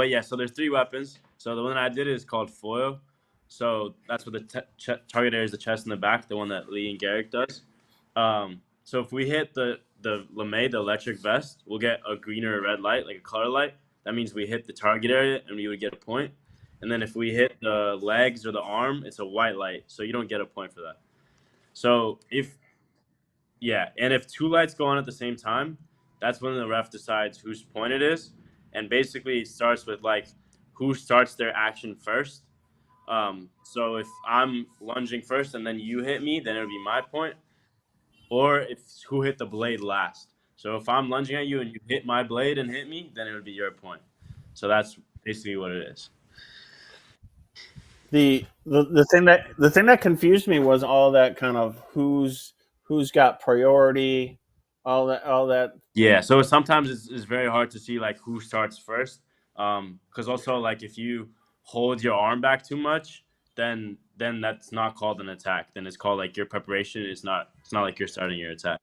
But yeah, so there's 3 weapons. So the one that I did is called foil. So that's what the target area is, the chest and the back, the one that Lee and Garrick does. So if we hit the LeMay, the electric vest, we'll get a green or a red light, like a color light. That means we hit the target area and we would get a point. And then if we hit the legs or the arm, it's a white light. So you don't get a point for that. So and if 2 lights go on at the same time, that's when the ref decides whose point it is. And basically it starts with like who starts their action first. So if I'm lunging first and then you hit me, then it would be my point. Or if who hit the blade last. So if I'm lunging at you and you hit my blade and hit me, then it would be your point. So that's basically what it is. The thing that confused me was all that kind of who's got priority, all that. Yeah, so sometimes it's very hard to see like who starts first. Because also like if you hold your arm back too much, then that's not called an attack. Then it's called like your preparation. It's not like you're starting your attack.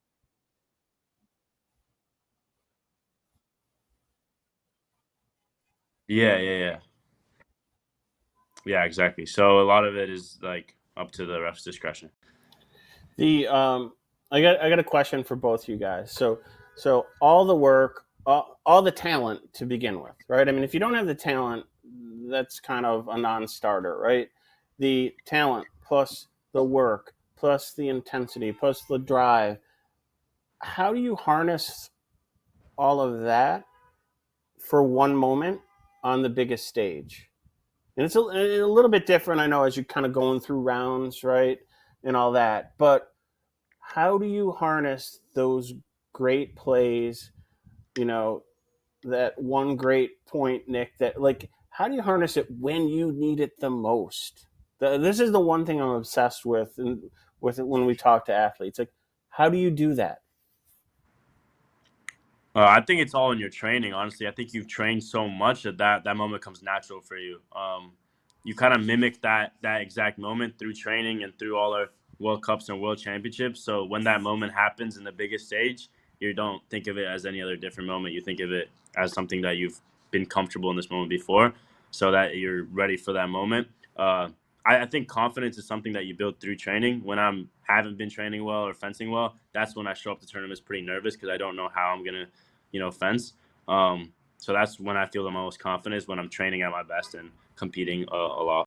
Yeah. Yeah, exactly. So a lot of it is like up to the ref's discretion. The I got a question for both you guys. So all the work, all the talent to begin with, right? I mean, if you don't have the talent, that's kind of a non-starter, right? The talent plus the work plus the intensity plus the drive. How do you harness all of that for one moment on the biggest stage? And it's a little bit different, I know, as you're kind of going through rounds, right, and all that. But how do you harness those great plays? You know, that one great point, Nick. That like, how do you harness it when you need it the most? This is the one thing I'm obsessed with, and with it when we talk to athletes. Like, how do you do that? I think it's all in your training. Honestly, I think you've trained so much that moment comes natural for you. You kind of mimic that exact moment through training and through all our World Cups and World Championships. So when that moment happens in the biggest stage, you don't think of it as any other different moment. You think of it as something that you've been comfortable in this moment before, so that you're ready for that moment. I think confidence is something that you build through training. When haven't been training well or fencing well, that's when I show up to tournaments pretty nervous because I don't know how I'm gonna fence. So that's when I feel the most confidence, when I'm training at my best and competing a lot.